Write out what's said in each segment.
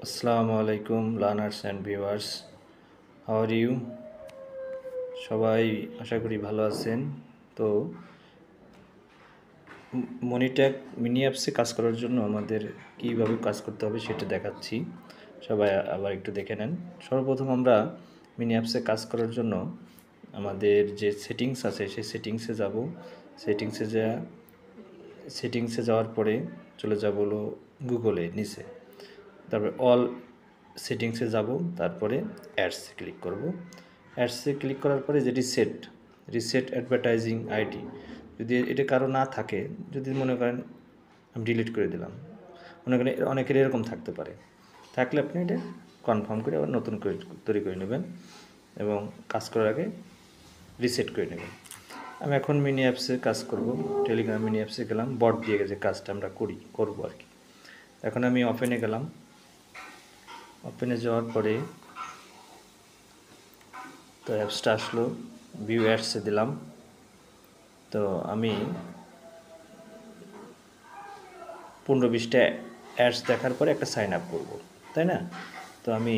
আসসালামু আলাইকুম learners and viewers, how are you? সবাই আশা করি ভালো আছেন। তো মনিট্যাগ মিনি অ্যাপসে কাজ করার জন্য আমাদের কীভাবে কাজ করতে হবে সেটা দেখাচ্ছি। সবাই আবার একটু দেখে নেন। সর্বপ্রথম আমরা মিনি অ্যাপসে কাজ করার জন্য আমাদের যে সেটিংস আছে সেই সেটিংসে যাওয়ার পরে চলে যাব হলো গুগলে নিচে, তারপরে অল সেটিংসে যাব, তারপরে অ্যাডসে ক্লিক করব। অ্যাডসে ক্লিক করার পরে যে রিসেট অ্যাডভার্টাইজিং আইডি, যদি এটা কারো না থাকে, যদি মনে করেন আমি ডিলিট করে দিলাম, মনে করেন অনেকের এরকম থাকতে পারে, থাকলে আপনি এটা কনফার্ম করে আবার নতুন করে তৈরি করে নেবেন এবং কাজ করার আগে রিসেট করে নেবেন। আমি এখন মিনি অ্যাপসে কাজ করব। টেলিগ্রাম মিনি অ্যাপসে গেলাম, বট দিয়ে যে কাজটা আমরা করবো আর কি। এখন আমি ওপেনে গেলাম। ওপেনে যাওয়ার পরে তো অ্যাপসটা আসলো, ভিউ অ্যাডসে দিলাম। তো আমি 15-20টা অ্যাডস দেখার পরে একটা সাইন আপ করবো, তাই না? তো আমি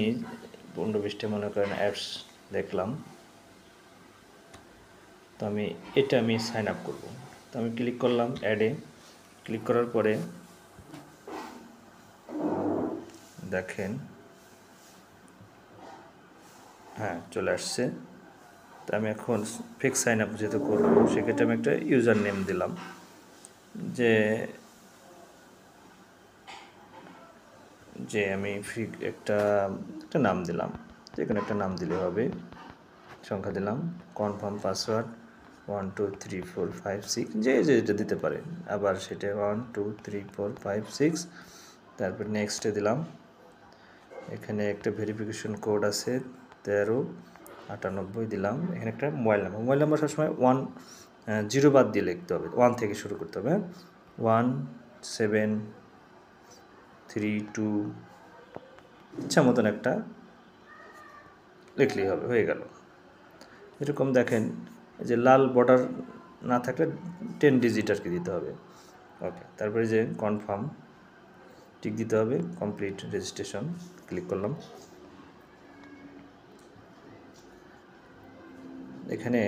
15-20টা মনে করেন অ্যাডস দেখলাম। তো আমি সাইন আপ করবো। তো আমি ক্লিক করলাম অ্যাডে। ক্লিক করার পরে দেখেন, হ্যাঁ চলে আসছে। তো আমি এখন ফিক্স সাইন আপ যেহেতু করবো, সেক্ষেত্রে আমি একটা ইউজার নেম দিলাম, যে আমি একটা নাম দিলাম, যে কোনো একটা নাম দিলে হবে। সংখ্যা দিলাম, কনফার্ম পাসওয়ার্ড 1 2 3 4 5 6, যেটা দিতে পারে। আবার সেটা 1 2 3 4 5 6, তারপর নেক্সটে দিলাম। এখানে একটা ভেরিফিকেশন কোড আছে 1398 দিলাম। এখানে একটা মোবাইল নাম্বার সবসময় 0 বাদ দিয়ে লিখতে হবে, 1 থেকে শুরু করতে হবে। 1 7 3 2, ইচ্ছা মতন একটা লিখলেই হবে, হয়ে গেল। এরকম দেখেন, যে লাল বর্ডার না থাকলে 10 ডিজিট আর কি দিতে হবে। ওকে, তারপরে যে কনফার্ম টিক দিতে হবে, কমপ্লিট রেজিস্ট্রেশন ক্লিক করলাম। এখানে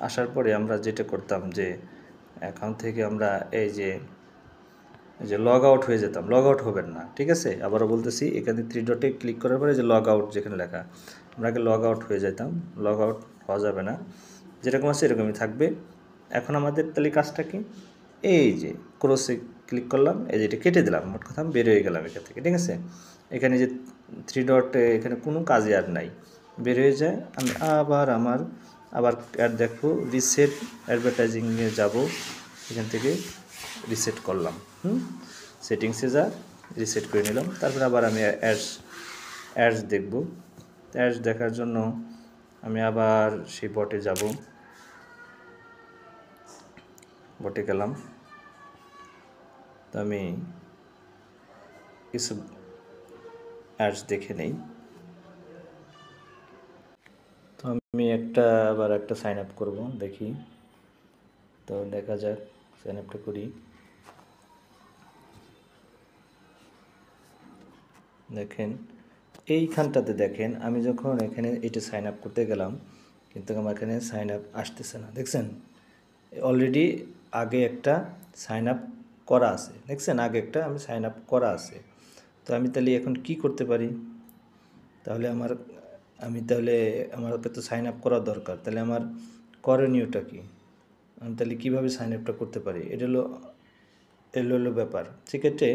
আসার পরে আমরা যেটা করতাম, যে অ্যাকাউন্ট থেকে আমরা এই যে লগ আউট হয়ে যেতাম, লগ আউট হবেন না, ঠিক আছে? আবারও বলতেছি, এখানে 3 ডটে ক্লিক করার পরে যে লগ আউট যেখানে লেখা, আমরা আগে লগ আউট হয়ে যেতাম, লগ আউট হওয়া যাবে না, যেরকম আছে এরকমই থাকবে। এখন আমাদের তাহলে কাজটা কি, এই যে ক্রসে ক্লিক করলাম, এই যে এটা কেটে দিলাম, মোট কথা আমি বের হয়ে গেলাম এখান থেকে, ঠিক আছে? এখানে যে 3 ডট, এখানে কোনো কাজই আর নাই, বের হয়ে যায়। আমি আবার অ্যাড দেখবো, রিসেট অ্যাডভার্টাইজিংয়ে যাব, এখান থেকে রিসেট করলাম, সেটিংসে যা রিসেট করে নিলাম। তারপরে আবার আমি অ্যাডস দেখব। অ্যাডস দেখার জন্য আমি আবার সেই বটে যাব, বটে গেলাম। তো আমি কিছু অ্যাডস দেখে নেই। তো আমি আবার একটা সাইন আপ করবো, দেখি। তো দেখা যাক, সাইন আপটা করি। দেখেন এইখানটাতে, দেখেন আমি যখন এখানে এটা সাইন আপ করতে গেলাম, কিন্তু আমার এখানে সাইন আপ আসতেছে না, দেখছেন? অলরেডি আগে একটা সাইন আপ করা আছে, দেখছেন? আগে একটা আমি সাইন আপ করা আছে। তো আমি তাহলে এখন কি করতে পারি? তাহলে আমাকে তো সাইন আপ করা দরকার, তাহলে আমার করণীয়টা কি? আমি তাহলে কীভাবে সাইন আপটা করতে পারি? এলো ব্যাপার। সেক্ষেত্রে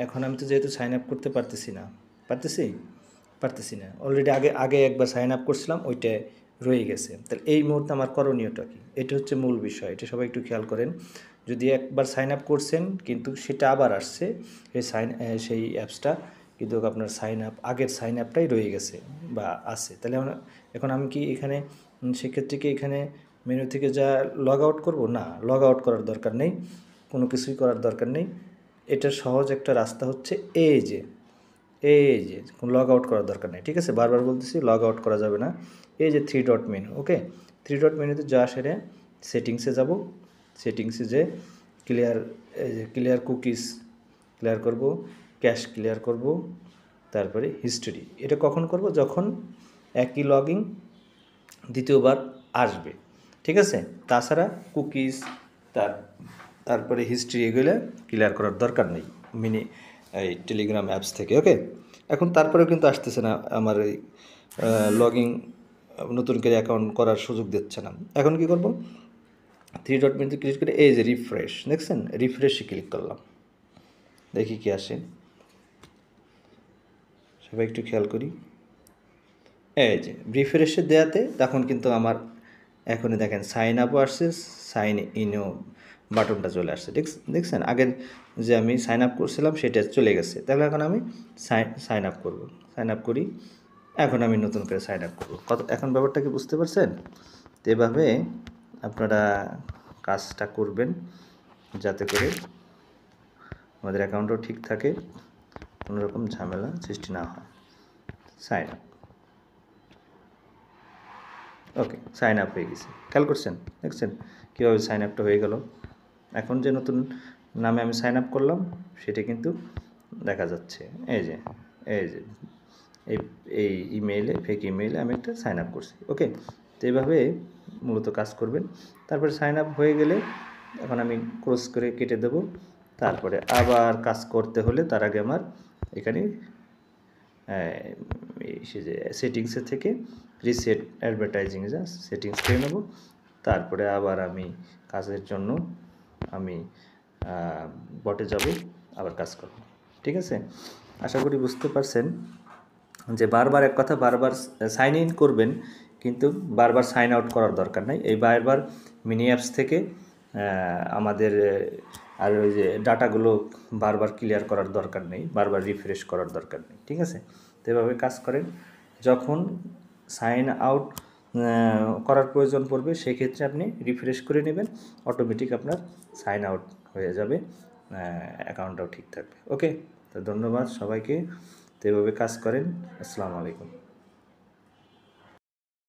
এখন আমি তো যেহেতু সাইন আপ করতে পারতেছি না অলরেডি আগে একবার সাইন আপ করছিলাম, ওইটা রয়ে গেছে। তাহলে এই মুহূর্তে আমার করণীয়টা কি? এটা হচ্ছে মূল বিষয়, এটা সবাই একটু খেয়াল করেন। যদি একবার সাইন আপ করছেন কিন্তু সেটা আবার আসছে, সেই অ্যাপসটা কিন্তু আপনার আগের সাইন আপটাই রয়ে গেছে বা আছে, তাহলে এখন আমি কি এখানে সেক্ষেত্রে কি এখানে মেনু থেকে যা লগ আউট করবো? না, লগ আউট করার দরকার নেই, কোনো কিছুই করার দরকার নেই। এটা সহজ একটা রাস্তা হচ্ছে এই যে কোনো লগ আউট করার দরকার নেই, ঠিক আছে? বারবার বলতেছি, লগ আউট করা যাবে না। এই যে 3 ডট মেনু, ওকে, 3 ডট মেনুতে যা সেরে সেটিংসে যাব। সেটিংসে যে ক্লিয়ার কুকিজ ক্লিয়ার করব, ক্যাশ ক্লিয়ার করব, তারপরে হিস্টোরি। এটা কখন করব? যখন একই লগইন দ্বিতীয়বার আসবে, ঠিক আছে? তাছাড়া কুকিজ তারপরে হিস্ট্রি এগুলো ক্লিয়ার করার দরকার নেই এই টেলিগ্রাম অ্যাপস থেকে। ওকে, এখন তারপরেও কিন্তু আসতেছে না আমার এই লগইন, নতুন করে অ্যাকাউন্ট করার সুযোগ দিচ্ছে না। এখন কি করব? 3 ডট মেনুতে ক্লিক করে এই যে রিফ্রেশ, দেখছেন? রিফ্রেশে ক্লিক করলাম, দেখি কি আসে। সবাই একটু খেয়াল করি, এই যে রিফ্রেশে দেওয়াতে তখন কিন্তু আমার এখনই দেখেন সাইন আপও আসছে, সাইন ইনও বাটনটা চলে আসছে। দেখছেন? আগের যে আমি সাইন আপ করছিলাম সেটা চলে গেছে। তাহলে এখন আমি সাইন আপ করব। সাইন আপ করি, এখন আমি নতুন করে সাইন আপ করব। এখন ব্যাপারটা কি বুঝতে পারছেন? তো এভাবে আপনারা কাজটা করবেন যাতে করে আমাদের অ্যাকাউন্টও ঠিক থাকে, কোনো রকম ঝামেলা সৃষ্টি না হয়। সাইন আপ, ওকে, সাইন আপ হয়ে গেছে। খেয়াল করছেন? দেখছেন কীভাবে সাইন আপটা হয়ে গেল? এখন যে নতুন নামে আমি সাইন আপ করলাম সেটা কিন্তু দেখা যাচ্ছে। এই যে এই যে এই ইমেইলে, ফেক ইমেইলে আমি একটা সাইন আপ করছি। ওকে, তো এইভাবে মূলত কাজ করবেন। তারপরে সাইন আপ হয়ে গেলে এখন আমি ক্রস করে কেটে দেব। তারপরে আবার কাজ করতে হলে তার আগে আমার এখানে সে যে সেটিংসের থেকে রিসেট অ্যাডভার্টাইজিং যা সেটিংস করে নেব। তারপরে আবার আমি কাজের জন্য আমি বটে যাব, আবার কাজ করব। ঠিক আছে? আশা করি বুঝতে পারছেন যে বারবার এক কথা, বারবার সাইন ইন করবেন কিন্তু বারবার সাইন আউট করার দরকার নাই। এই বারবার মিনি অ্যাপস থেকে আমাদের আর ওই যে ডাটাগুলো বারবার ক্লিয়ার করার দরকার নেই, বারবার রিফ্রেশ করার দরকার নেই। ঠিক আছে? তো এভাবে কাজ করেন। যখন সাইন আউট করার প্রয়োজন পড়বে সেক্ষেত্রে আপনি রিফ্রেশ করে নেবেন, অটোমেটিক আপনার সাইন আউট হয়ে যাবে, অ্যাকাউন্টটাও ঠিক থাকবে। ওকে, তো ধন্যবাদ সবাইকে। তো এভাবে কাজ করেন। আসসালামু আলাইকুম।